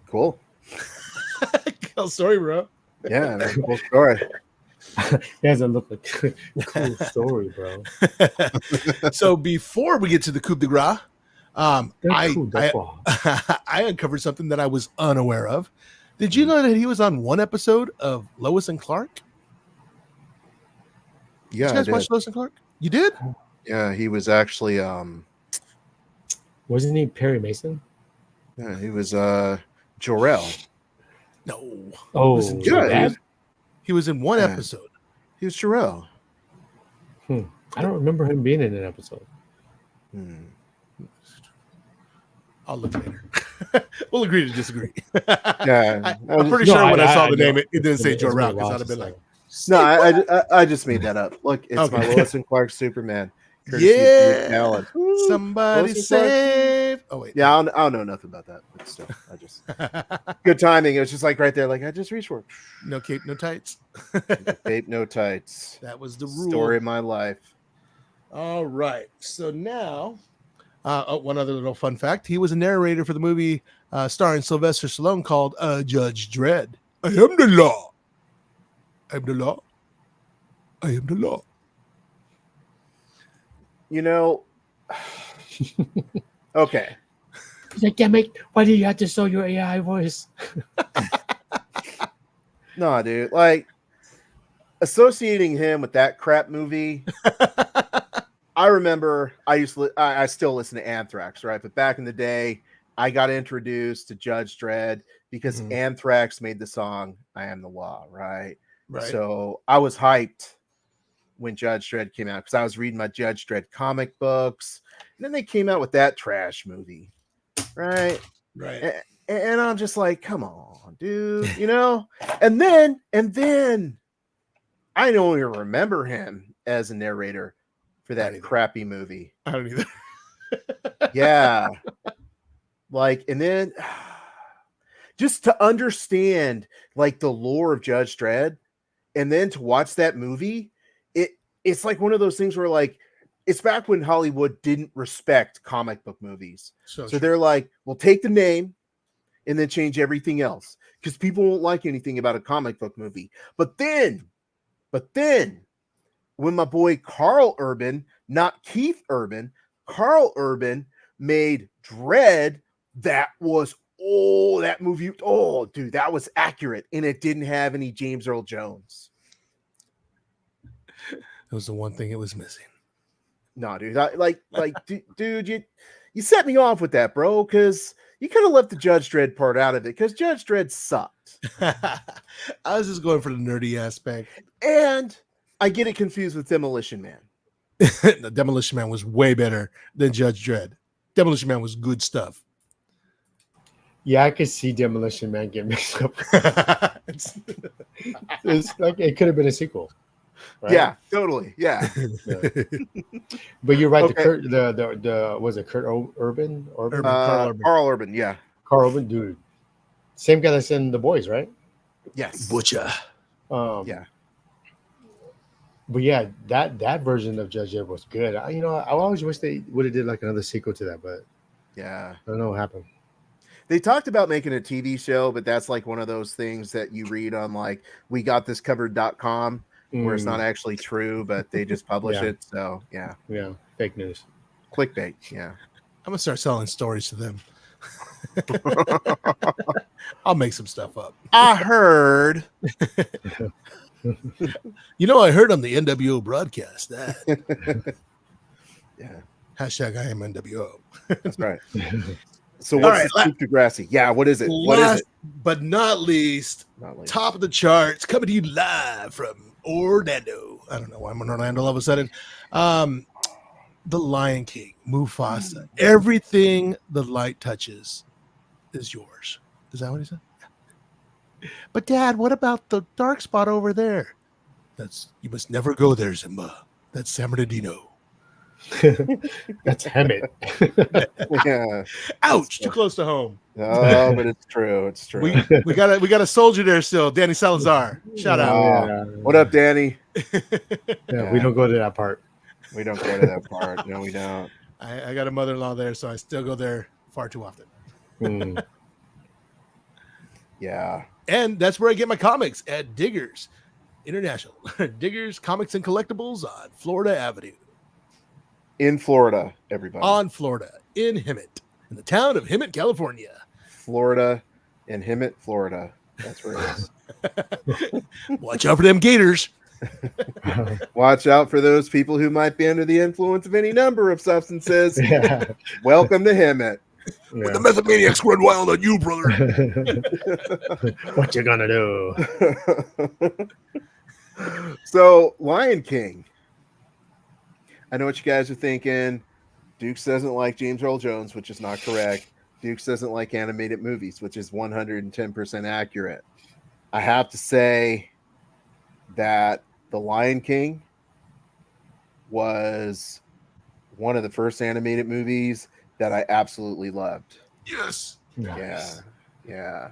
Cool. Cool story, bro. Yeah, cool story. It doesn't look like a cool story, bro. So before we get to the coup de grace, I uncovered something that I was unaware of. Did you know that he was on one episode of Lois and Clark? Yeah, did you guys watch Lois and Clark? You did? Yeah, he was actually wasn't he Perry Mason? Yeah, he was Jor-El. No. Oh, he was in one episode. He was Jor-El. I don't remember him being in an episode. I'll look later. We'll agree to disagree. Yeah, I'm pretty sure when I saw the name, it didn't say Jor-El because I'd have been like, no, I just made that up. Look, it's my Lois and Clark Superman. Yeah, somebody save. Oh wait, yeah, I don't know nothing about that, but still, I just good timing. It was just like right there, like I just reached for it. No cape, no tights. No cape, no tights. That was the rule. Story of my life. All right, so now, one other little fun fact: he was a narrator for the movie starring Sylvester Stallone called Judge Dredd. I am the law. I am the law. I am the law. You know, okay. He's like, yeah, why do you have to show your AI voice? No, dude. Like, associating him with that crap movie. I remember I still listen to Anthrax, right? But back in the day, I got introduced to Judge Dredd because Anthrax made the song I Am the Law, right? Right. So I was hyped when Judge Dredd came out because I was reading my Judge Dredd comic books, and then they came out with that trash movie, right? And I'm just like, come on, dude, you know. And then I don't even remember him as a narrator for that crappy movie. I don't either. Yeah, like, and then just to understand like the lore of Judge Dredd, and then to watch that movie. It's like one of those things where like it's back when Hollywood didn't respect comic book movies. So they're like, we'll take the name and then change everything else because people won't like anything about a comic book movie. But then when my boy Carl Urban, not Keith Urban, Carl Urban made Dredd, that was that movie. Oh, dude, that was accurate. And it didn't have any James Earl Jones. It was the one thing it was missing. No, dude. Dude, you set me off with that, bro, because you could have left the Judge Dredd part out of it, because Judge Dredd sucked. I was just going for the nerdy aspect. And I get it confused with Demolition Man. The Demolition Man was way better than Judge Dredd. Demolition Man was good stuff. Yeah, I could see Demolition Man get mixed up. It's like it could have been a sequel. Right? Yeah, totally. Yeah. But you're right. Okay. The was it Kurt Urban? Carl Urban. Yeah. Carl Urban, dude. Same guy that's in The Boys, right? Yes. Butcher. Yeah. But yeah, that version of Judge Dredd was good. I always wish they would have did like another sequel to that, but yeah, I don't know what happened. They talked about making a TV show, but that's like one of those things that you read on like wegotThiscovered.com where it's not actually true, but they just publish it. So yeah, fake news, clickbait. Yeah, I'm gonna start selling stories to them. I'll make some stuff up. I heard. I heard on the NWO broadcast that. Yeah. Hashtag I am NWO. That's right. So what's the Degrassi? Yeah, what is it? What is it? But not least, top of the charts, coming to you live from Orlando. I don't know why I'm in Orlando all of a sudden. The Lion King, Mufasa. Everything the light touches is yours. Is that what he said? But Dad, what about the dark spot over there? You must never go there, Simba. That's San Bernardino. That's Hemet. Yeah. Ouch! Too close to home. Oh, but it's true. It's true. We got a soldier there still, Danny Salazar. Shout out. What up, Danny? We don't go to that part. We don't go to that part. No, we don't. I got a mother-in-law there, so I still go there far too often. Yeah. And that's where I get my comics at Diggers International. Diggers Comics and Collectibles on Florida Avenue. In Florida, everybody. On Florida, in Hemet, in the town of Hemet, California. Florida, in Hemet, Florida. That's where it is. Watch out for them gators. Watch out for those people who might be under the influence of any number of substances. Yeah. Welcome to Hemet. When the methomaniacs run wild on you, brother. What you gonna do? So, Lion King. I know what you guys are thinking. Dukes doesn't like James Earl Jones, which is not correct. Dukes doesn't like animated movies, which is 110% accurate. I have to say that The Lion King was one of the first animated movies that I absolutely loved. Yes. Nice. Yeah.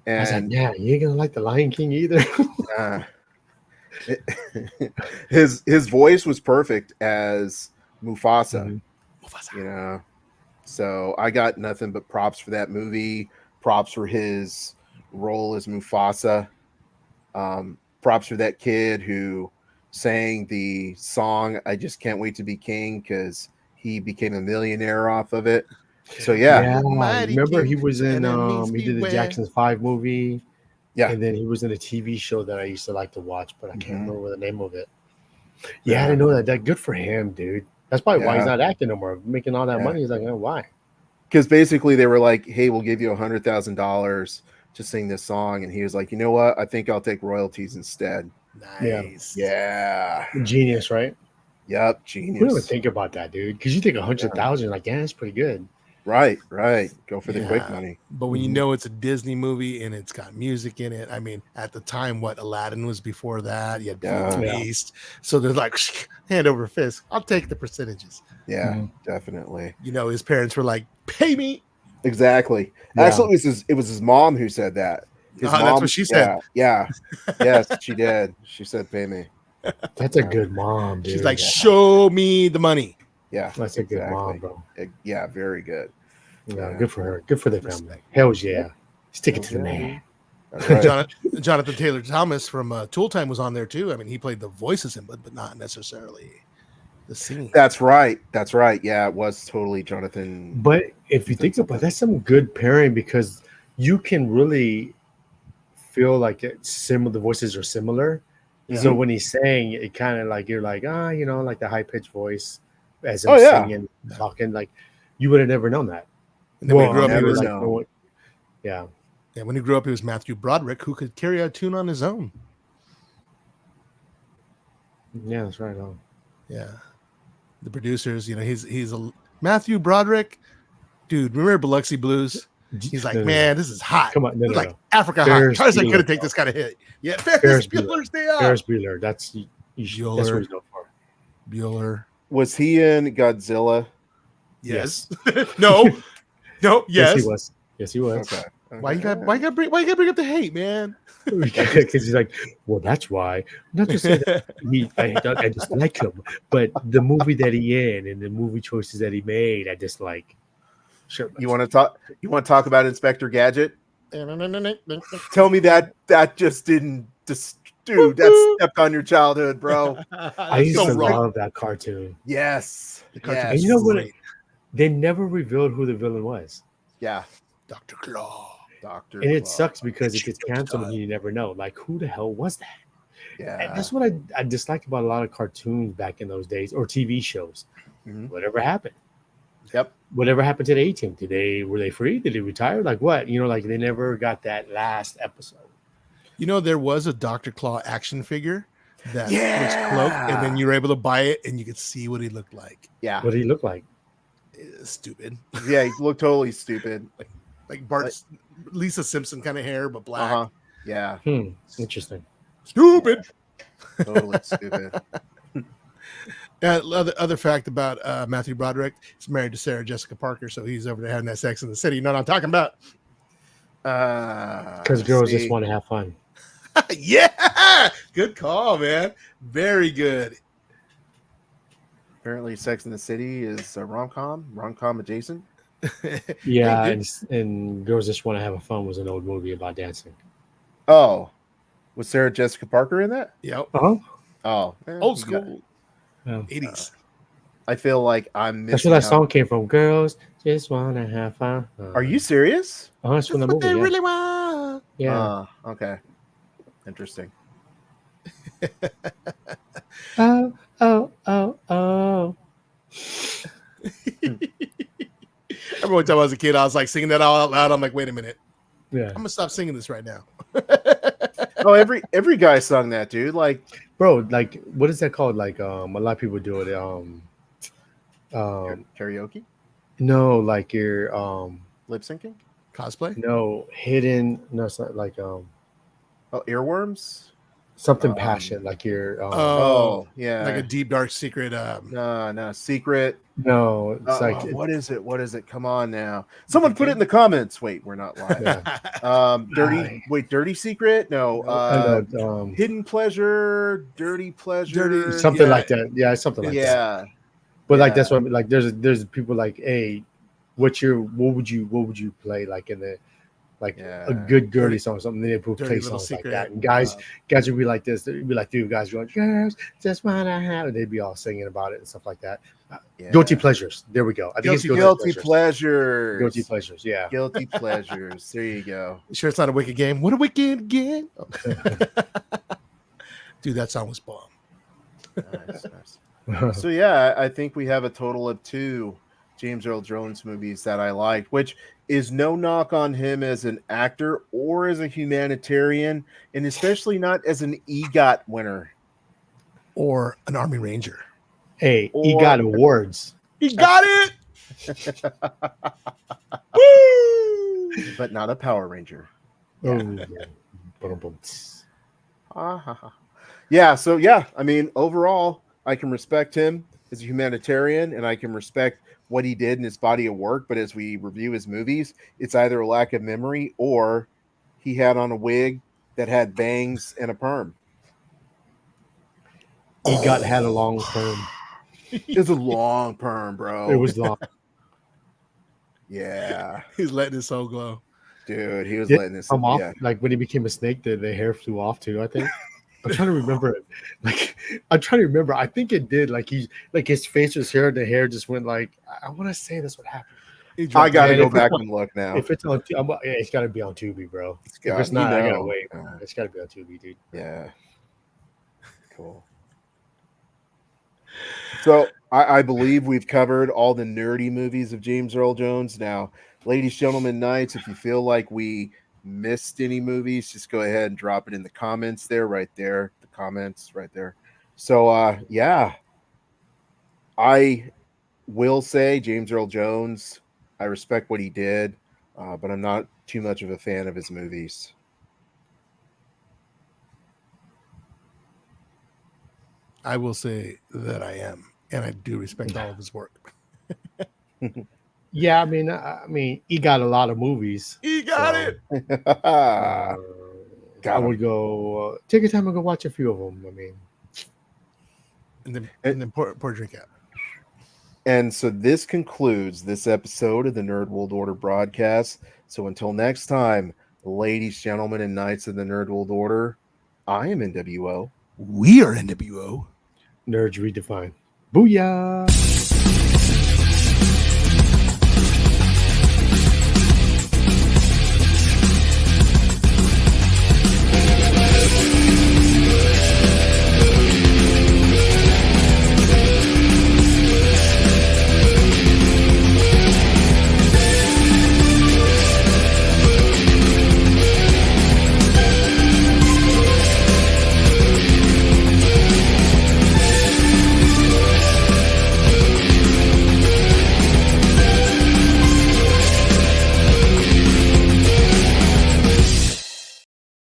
I was like, And yeah, you ain't gonna like The Lion King either. his voice was perfect as Mufasa. So I got nothing but props for that movie. Props for his role as Mufasa. Props for that kid who sang the song "I Just Can't Wait to Be King" because he became a millionaire off of it. So yeah. Remember he was in he did the Jackson's 5 movie. Yeah. And then he was in a TV show that I used to like to watch, but I can't remember the name of it. Yeah, I didn't know that. That good for him, dude. That's probably why he's not acting no more. Making all that money. He's like, oh, why? Because basically they were like, hey, we'll give you $100,000 to sing this song. And he was like, you know what? I think I'll take royalties instead. Nice. Yeah. Genius, right? Yep. Who would Genius. think about that, dude? Because you think 100,000, like, yeah, that's pretty good. Right. Go for the quick money. But when you know it's a Disney movie and it's got music in it, I mean, at the time, Aladdin was before that. You had Beauty and the Beast. So they're like, hand over fist. I'll take the percentages. Yeah, definitely. His parents were like, pay me. Exactly. Yeah. Actually, it was his mom who said that. His mom, that's what she said. Yeah. Yes, she did. She said, pay me. That's a good mom, dude. She's like, show me the money. Yeah. That's a good mom, bro. Yeah, very good. Yeah, good for her. Good for the family. Hell yeah. Stick it to the man. Right. Jonathan Taylor Thomas from Tool Time was on there too. I mean, he played the voices in, but not necessarily the singing. That's right. Yeah, it was totally Jonathan. But if you think about it, that's some good pairing because you can really feel like the voices are similar, So when he sang, it kind of like you're like, like the high pitched voice as him Oh, yeah. singing, talking. Like you would have never known that. And then when he grew up, he never was know. Yeah. yeah. When he grew up, he was Matthew Broderick, who could carry a tune on his own. Yeah, that's right. Yeah, the producers, he's a Matthew Broderick, dude. Remember Biloxi Blues? He's like, No. man, this is hot. Come on, no, It's no, like no. Africa Ferris hot. Tarzan Bueller, couldn't take bro. this kind of hit. Yeah, Ferris Ferris Bueller. Bueller, stay up. Ferris Bueller. That's what he's known for. Bueller. Was he in Godzilla? Yes. No. Yes. Yes, he was. Yes, he was. Okay. Why you gotta bring up the hate, man? Because he's like, well, that's why. Not to say that I just like him, but the movie that he in and the movie choices that he made, I just like. Sure. You want to talk about Inspector Gadget? Tell me that just didn't dude, that stepped on your childhood, bro. I used to love that cartoon. Yes. And you know what? They never revealed who the villain was. Yeah. Dr. Claw. Dr. And it Claw. sucks because it gets canceled and you never know. Like, who the hell was that? Yeah. And that's what I dislike about a lot of cartoons back in those days or TV shows. Mhm. Whatever happened. Yep. Whatever happened to the A-Team? Were they free? Did they retire? Like what? Like they never got that last episode. There was a Dr. Claw action figure that was cloaked, and then you were able to buy it and you could see what he looked like. Yeah. What did he look like? Stupid. Yeah, he looked totally stupid. Like Bart's Lisa Simpson kind of hair, but black. Uh-huh. Yeah. Interesting. Stupid. Totally stupid. Other fact about Matthew Broderick, he's married to Sarah Jessica Parker, so he's over there having that Sex in the City. You know what I'm talking about? Because girls just want to have fun. Yeah, good call, man. Very good. Apparently, Sex in the City is a rom-com adjacent. Yeah, and girls just want to have fun was an old movie about dancing. Oh, was Sarah Jessica Parker in that? Yep. Uh-huh. Oh, Old school. Yeah. 80s. I feel like I'm missing. That's where that out. song came from. Girls just want to have fun. Are you serious? Oh, that's from the movie. They Yeah. really want. Yeah. Okay. Interesting. Oh. Every time I was a kid, I was like singing that all out loud. I'm like, wait a minute. Yeah. I'm gonna stop singing this right now. Oh, every guy sung that, dude. Like, Bro, like what is that called? Like a lot of people do it. karaoke, No, like your lip syncing. Cosplay. no hidden. No, it's not like Oh, earworms. something passion. Like your Oh, yeah. Like a deep dark secret. No, secret. no, it's like What is it? What is it? Come on now. Someone put it in the comments. Wait, we're not live. yeah. Dirty secret? No. Hidden pleasure, dirty pleasure. Something like that. Yeah, it's something like that. Yeah. But like that's what like there's people like, hey, what would you play like in the like a good girly song or something? They put play songs like that. And guys would be like this. They'd be like, dude, guys going, girls just wanna have, and they'd be all singing about it and stuff like that. Guilty pleasures. There we go. I think Guilty pleasures. Guilty pleasures. Yeah. Guilty pleasures. There you go. You sure it's not a wicked game? What a wicked game. Oh. Dude, that song was bomb. Nice. So yeah, I think we have a total of 2 James Earl Jones movies that I liked, which is no knock on him as an actor or as a humanitarian, and especially not as an EGOT winner Or an Army Ranger. Hey, he got awards. He got it. Woo! But not a Power Ranger. Yeah, so yeah, I mean, overall, I can respect him as a humanitarian, and I can respect what he did in his body of work. But as we review his movies, it's either a lack of memory or he had on a wig that had bangs and a perm. He had a long perm. It was a long perm, bro. It was long. Yeah, He's letting his soul glow. dude, he was letting this come off. Yeah. Like when he became a snake, the hair flew off too. I think. I'm trying to remember it. Like I'm trying to remember. I think it did. Like his face was here, the hair just went like. I want to say that's what happened. I gotta go back and look now. If it's on, it's got to be on Tubi, bro. If it's not, I gotta wait. It's got to be on Tubi, dude. Yeah. Cool. So I believe we've covered all the nerdy movies of James Earl Jones. Now, ladies, gentlemen, knights, if you feel like we missed any movies, just go ahead and drop it in the comments there, right there. The comments right there. So yeah, I will say James Earl Jones, I respect what he did, but I'm not too much of a fan of his movies. I will say that I am, and I do respect all of his work. Yeah, I mean, he got a lot of movies. He got so, it. I Got him. would go take your time and go watch a few of them. I mean, And then pour a drink out. And so this concludes this episode of the Nerd World Order broadcast. So until next time, ladies, gentlemen, and knights of the Nerd World Order, I am NWO. We are NWO. Nerds Redefined. Booyah!